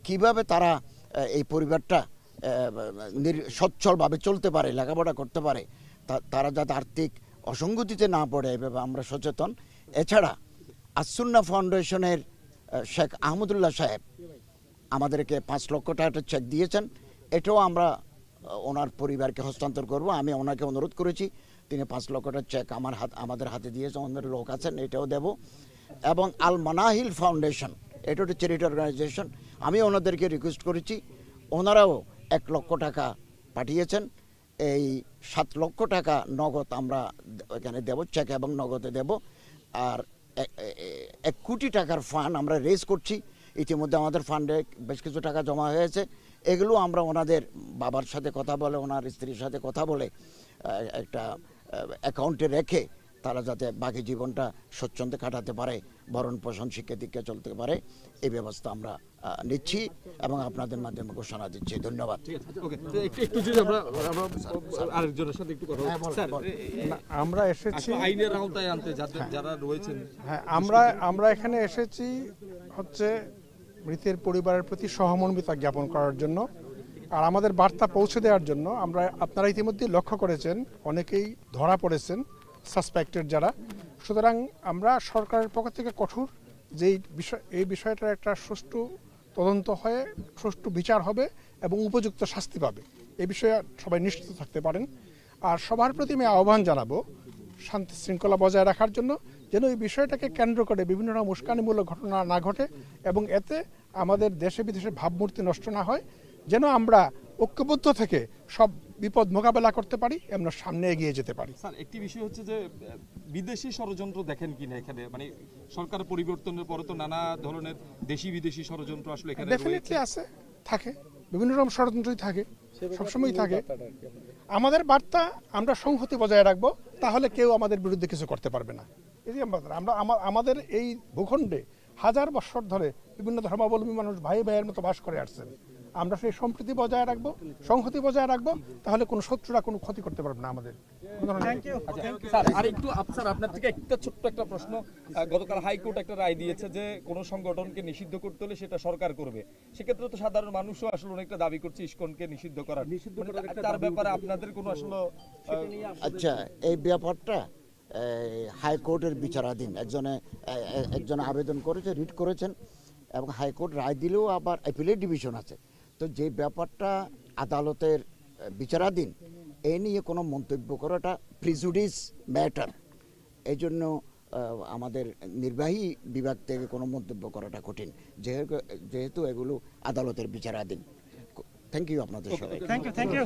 কিভাবে তারা এই পরিবারটা সচ্ছলভাবে চলতে পারে, লেখাপড়া করতে পারে, তারা যাতে আর্থিক অসঙ্গতিতে না পড়ে এভাবে আমরা সচেতন। এছাড়া আসুন্না ফাউন্ডেশনের শেখ আহমদুল্লাহ সাহেব আমাদেরকে 5 লক্ষ টাকা চেক দিয়েছেন, এটাও আমরা ওনার পরিবারকে হস্তান্তর করব। আমি ওনাকে অনুরোধ করেছি, তিনি 5 লক্ষ টাকার চেক আমাদের হাতে দিয়েছেন, অন্যের লোক আছেন, এটাও দেব। এবং আল মানাহিল ফাউন্ডেশন, এটা একটা চ্যারিটি অর্গানাইজেশন, আমি ওনাদেরকে রিকোয়েস্ট করেছি, ওনারাও 1 লক্ষ টাকা পাঠিয়েছেন। এই 7 লক্ষ টাকা নগদ আমরা এখানে দেব, চেক এবং নগদে দেব। আর 1 কোটি টাকার ফান্ড আমরা রেজ করছি, ইতিমধ্যে আমাদের ফান্ডে বেশ কিছু টাকা জমা হয়েছে। এগুলো আমরা ওনাদের বাবার সাথে কথা বলে, ওনার স্ত্রীর সাথে কথা বলে একটা অ্যাকাউন্টে রেখে তারা যাতে বাকি জীবনটা স্বচ্ছন্দে কাটাতে পারে, ভরণ পোষণ শিক্ষা দীক্ষা চলতে পারে, এই ব্যবস্থা আমরা নিচ্ছি এবং আপনাদের মাধ্যমে ঘোষণা দিচ্ছি। ধন্যবাদ। আমরা এসেছি আইনের আওতায় আনতে যারা রয়েছেন, হ্যাঁ, আমরা এখানে এসেছি হচ্ছে মৃতের পরিবারের প্রতি সহমর্মিতা জ্ঞাপন করার জন্য, আর আমাদের বার্তা পৌঁছে দেওয়ার জন্য। আপনারা ইতিমধ্যে লক্ষ্য করেছেন অনেকেই ধরা পড়েছেন, সাসপেক্টেড যারা। সুতরাং আমরা সরকারের পক্ষ থেকে কঠোর যে এই বিষয়টার একটা সুষ্ঠু তদন্ত হয়ে সুষ্ঠু বিচার হবে এবং উপযুক্ত শাস্তি পাবে, এই বিষয়ে সবাই নিশ্চিত থাকতে পারেন। আর সবার প্রতি আমি আহ্বান জানাবো শান্তি শৃঙ্খলা বজায় রাখার জন্য, যেন এই বিষয়টাকে কেন্দ্র করে বিভিন্ন রকম উস্কানিমূলক ঘটনা না ঘটে এবং এতে আমাদের দেশে বিদেশে ভাবমূর্তি নষ্ট না হয়, যেন আমরা ঐক্যবদ্ধ থেকে সব বিপদ মোকাবেলা করতে পারি এবং সামনে এগিয়ে যেতে পারি। স্যার, একটি বিষয় হচ্ছে যে বিদেশি ষড়যন্ত্র দেখেন কিনা এখানে, মানে সরকার পরিবর্তনের পরে তো নানা ধরনের দেশি বিদেশি ষড়যন্ত্র আসলে এখানে ডেফিনেটলি আছে, থাকে, বিভিন্ন রকম ষড়যন্ত্রই থাকে, সবসময় থাকে। আমাদের বার্তা আমরা সংহতি বজায় রাখবো, তাহলে কেউ আমাদের বিরুদ্ধে কিছু করতে পারবে না। আমরা আমাদের এই ভূখণ্ডে 1000 বছর ধরে বিভিন্ন ধর্মাবলম্বী মানুষ ভাই ভাইয়ের মতো বাস করে আসছেন। আমরা সেই সম্প্রীতি বজায় রাখবো, সংহতি বজায় রাখবো, তাহলে কোনো শত্রুরা কোনো ক্ষতি করতে পারবে না আমাদের। আর একটু স্যার, আপনার থেকে একটা ছোট্ট একটা প্রশ্ন। গতকাল হাইকোর্ট একটা রায় দিয়েছে যে কোনো সংগঠনকে নিষিদ্ধ করতে হলে সেটা সরকার করবে। সেক্ষেত্রে তো সাধারণ মানুষও আসলে অনেকটা দাবি করছে ইসকনকে নিষিদ্ধ করার, তার ব্যাপারে আপনাদের কোনো আসলে? আচ্ছা, এই ব্যাপারটা হাইকোর্টের বিচারাধীন। একজনে আবেদন করেছে, রিট করেছেন এবং হাইকোর্ট রায় দিলেও আবার অ্যাপিলেট ডিভিশন আছে। তো যে ব্যাপারটা আদালতের বিচারাধীন, এ নিয়ে কোনো মন্তব্য করাটা প্রিজুডিস ম্যাটার। এই জন্য আমাদের নির্বাহী বিভাগ থেকে কোনো মন্তব্য করাটা কঠিন, যেহেতু এগুলো আদালতের বিচারাধীন। থ্যাংক ইউ আপনাদের সবাই। Thank you.